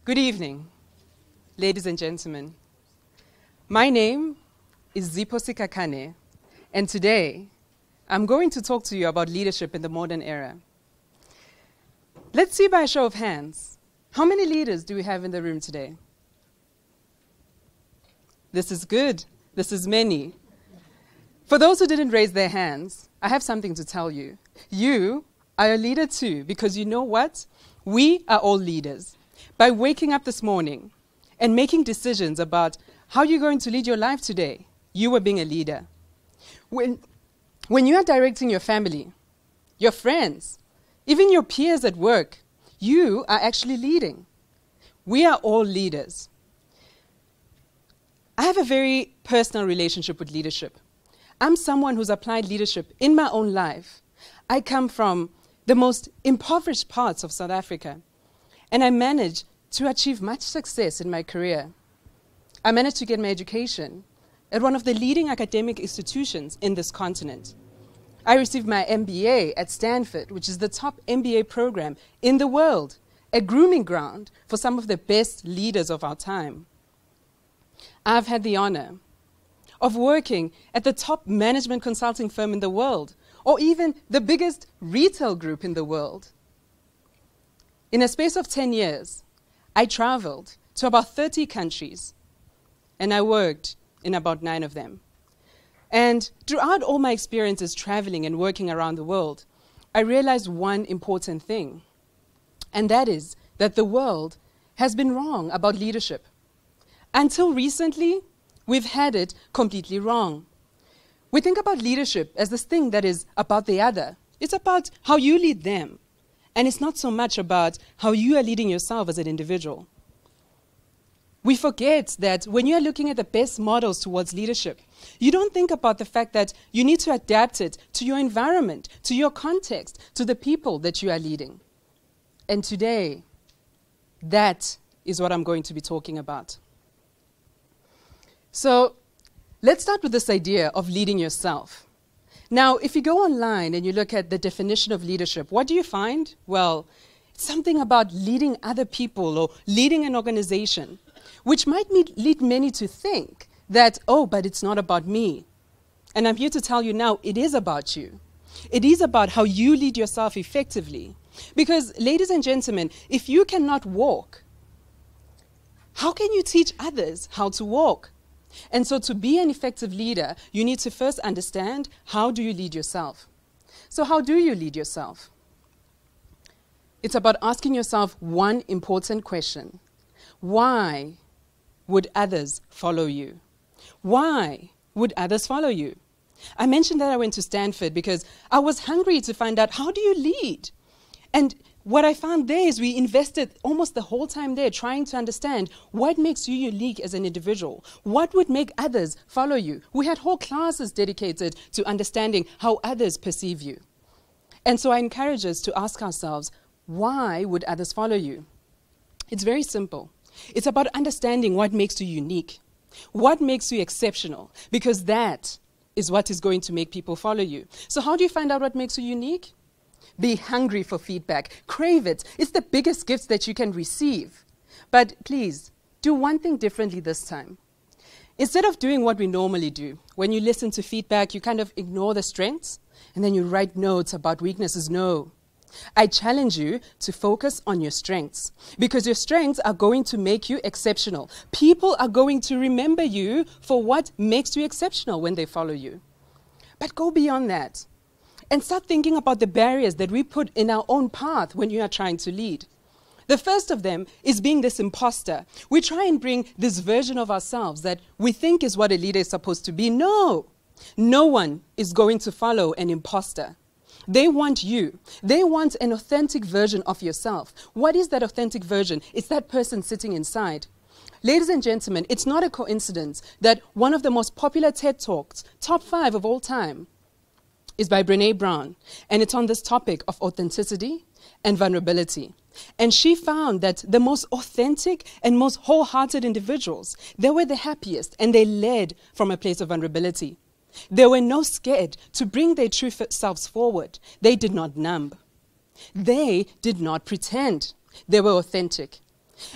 Good evening, ladies and gentlemen. My name is Zipho Sikhakhane, and today I'm going to talk to you about leadership in the modern era. Let's see by a show of hands, how many leaders do we have in the room today? This is good. This is many. For those who didn't raise their hands, I have something to tell you. You are a leader too, because you know what? We are all leaders. By waking up this morning and making decisions about how you're going to lead your life today, you are being a leader. When you are directing your family, your friends, even your peers at work, you are actually leading. We are all leaders. I have a very personal relationship with leadership. I'm someone who's applied leadership in my own life. I come from the most impoverished parts of South Africa, and I managed to achieve much success in my career. I managed to get my education at one of the leading academic institutions in this continent. I received my MBA at Stanford, which is the top MBA program in the world, a grooming ground for some of the best leaders of our time. I've had the honor of working at the top management consulting firm in the world, or even the biggest retail group in the world. In a space of 10 years, I traveled to about 30 countries, and I worked in about 9 of them. And throughout all my experiences traveling and working around the world, I realized one important thing, and that is that the world has been wrong about leadership. Until recently, we've had it completely wrong. We think about leadership as this thing that is about the other. It's about how you lead them. And it's not so much about how you are leading yourself as an individual. We forget that when you are looking at the best models towards leadership, you don't think about the fact that you need to adapt it to your environment, to your context, to the people that you are leading. And today, that is what I'm going to be talking about. So, let's start with this idea of leading yourself. Now, if you go online and you look at the definition of leadership, what do you find? Well, it's something about leading other people or leading an organization, which might lead many to think that, oh, but it's not about me. And I'm here to tell you now, it is about you. It is about how you lead yourself effectively. Because, ladies and gentlemen, if you cannot walk, how can you teach others how to walk? And so to be an effective leader, you need to first understand, how do you lead yourself? So how do you lead yourself? It's about asking yourself one important question. Why would others follow you? Why would others follow you? I mentioned that I went to Stanford because I was hungry to find out, how do you lead? And what I found there is we invested almost the whole time there trying to understand what makes you unique as an individual. What would make others follow you? We had whole classes dedicated to understanding how others perceive you. And so I encourage us to ask ourselves, why would others follow you? It's very simple. It's about understanding what makes you unique, what makes you exceptional, because that is what is going to make people follow you. So how do you find out what makes you unique? Be hungry for feedback. Crave it. It's the biggest gift that you can receive. But please, do one thing differently this time. Instead of doing what we normally do, when you listen to feedback, you kind of ignore the strengths, and then you write notes about weaknesses. No. I challenge you to focus on your strengths, because your strengths are going to make you exceptional. People are going to remember you for what makes you exceptional when they follow you. But go beyond that. And start thinking about the barriers that we put in our own path when you are trying to lead. The first of them is being this imposter. We try and bring this version of ourselves that we think is what a leader is supposed to be. No, no one is going to follow an imposter. They want you. They want an authentic version of yourself. What is that authentic version? It's that person sitting inside. Ladies and gentlemen, it's not a coincidence that one of the most popular TED Talks, top 5 of all time, is by Brené Brown, and it's on this topic of authenticity and vulnerability. And she found that the most authentic and most wholehearted individuals, they were the happiest, and they led from a place of vulnerability. They were not scared to bring their true selves forward. They did not numb. They did not pretend. They were authentic.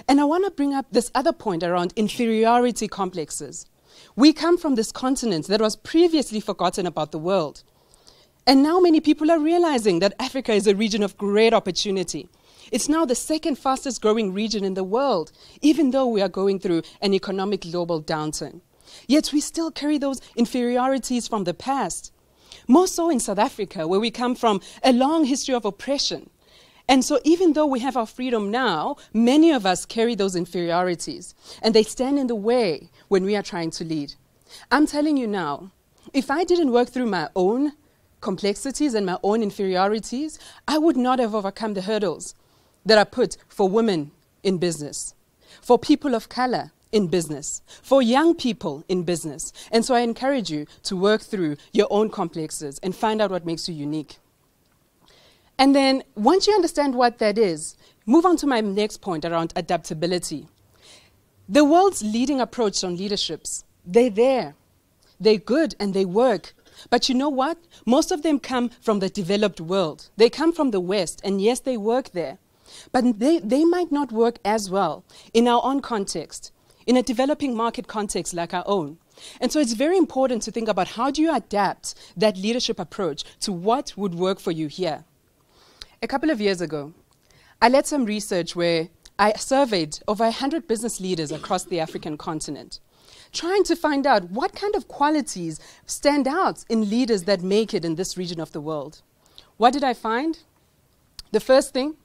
And I want to bring up this other point around inferiority complexes. We come from this continent that was previously forgotten about the world. And now many people are realizing that Africa is a region of great opportunity. It's now the second fastest growing region in the world, even though we are going through an economic global downturn. Yet we still carry those inferiorities from the past. More so in South Africa, where we come from a long history of oppression. And so even though we have our freedom now, many of us carry those inferiorities, and they stand in the way when we are trying to lead. I'm telling you now, if I didn't work through my own complexities and my own inferiorities, I would not have overcome the hurdles that are put for women in business, for people of color in business, for young people in business. And so I encourage you to work through your own complexes and find out what makes you unique. And then once you understand what that is, move on to my next point around adaptability. The world's leading approach on leaderships, they're there. They're good and they work. But you know what? Most of them come from the developed world. They come from the West, and yes, they work there. But they might not work as well in our own context, in a developing market context like our own. And so it's very important to think about how do you adapt that leadership approach to what would work for you here. A couple of years ago, I led some research where I surveyed over 100 business leaders across the African continent, trying to find out what kind of qualities stand out in leaders that make it in this region of the world. What did I find? The first thing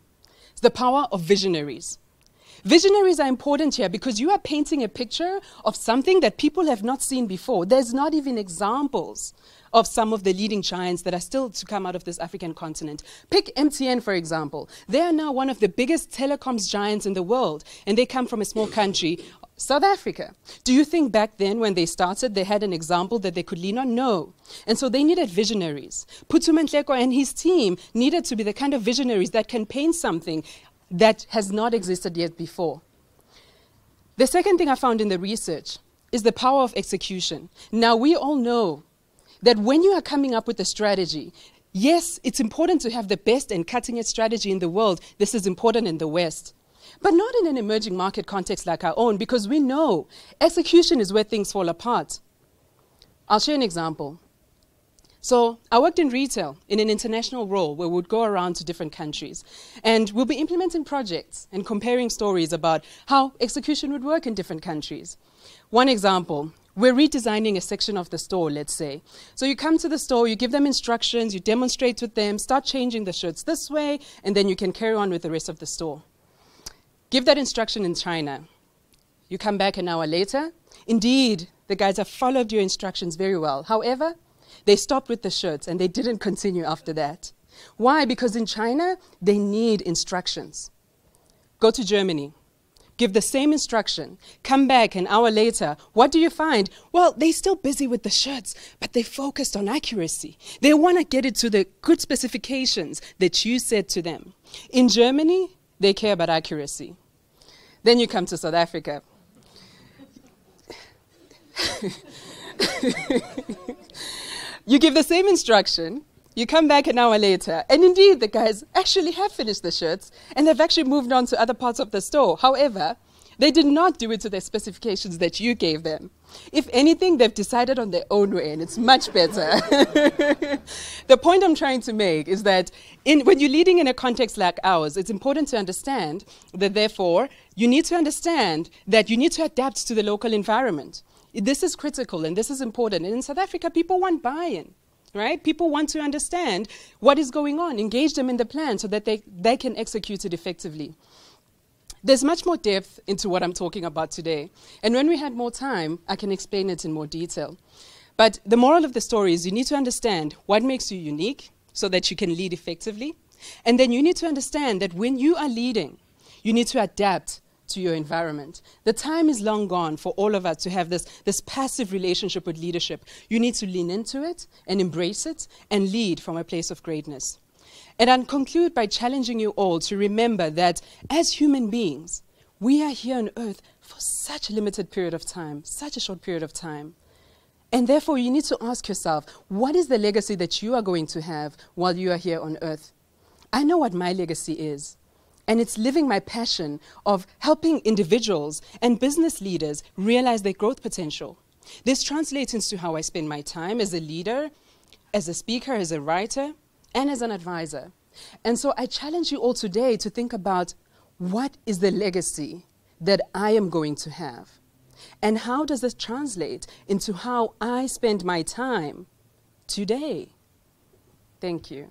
is the power of visionaries. Visionaries are important here because you are painting a picture of something that people have not seen before. There's not even examples of some of the leading giants that are still to come out of this African continent. Pick MTN, for example. They are now one of the biggest telecoms giants in the world, and they come from a small country, South Africa. Do you think back then when they started, they had an example that they could lean on? No. And so they needed visionaries. Phuthuma Nhleko and his team needed to be the kind of visionaries that can paint something that has not existed yet before. The second thing I found in the research is the power of execution. Now, we all know that when you are coming up with a strategy, yes, it's important to have the best and cutting-edge strategy in the world. This is important in the West. But not in an emerging market context like our own, because we know execution is where things fall apart. I'll share an example. So I worked in retail in an international role where we'd go around to different countries. And we'll be implementing projects and comparing stories about how execution would work in different countries. One example, we're redesigning a section of the store, let's say. So you come to the store, you give them instructions, you demonstrate with them, start changing the shirts this way, and then you can carry on with the rest of the store. Give that instruction in China. You come back an hour later. Indeed, the guys have followed your instructions very well. However, they stopped with the shirts and they didn't continue after that. Why? Because in China, they need instructions. Go to Germany. Give the same instruction. Come back an hour later. What do you find? Well, they're still busy with the shirts, but they focused on accuracy. They want to get it to the good specifications that you said to them. In Germany, they care about accuracy. Then you come to South Africa. You give the same instruction, you come back an hour later, and indeed the guys actually have finished the shirts, and they've actually moved on to other parts of the store. However, they did not do it to the specifications that you gave them. If anything, they've decided on their own way, and it's much better. The point I'm trying to make is that when you're leading in a context like ours, it's important to understand that, therefore, you need to understand that you need to adapt to the local environment. This is critical, and this is important. And in South Africa, people want buy-in, right? People want to understand what is going on, engage them in the plan so that they can execute it effectively. There's much more depth into what I'm talking about today. And when we had more time, I can explain it in more detail. But the moral of the story is you need to understand what makes you unique so that you can lead effectively. And then you need to understand that when you are leading, you need to adapt to your environment. The time is long gone for all of us to have this passive relationship with leadership. You need to lean into it and embrace it and lead from a place of greatness. And I'll conclude by challenging you all to remember that as human beings, we are here on earth for such a limited period of time, such a short period of time. And therefore, you need to ask yourself, what is the legacy that you are going to have while you are here on earth? I know what my legacy is. And it's living my passion of helping individuals and business leaders realize their growth potential. This translates into how I spend my time as a leader, as a speaker, as a writer, and as an advisor. And so I challenge you all today to think about, what is the legacy that I am going to have? And how does this translate into how I spend my time today? Thank you.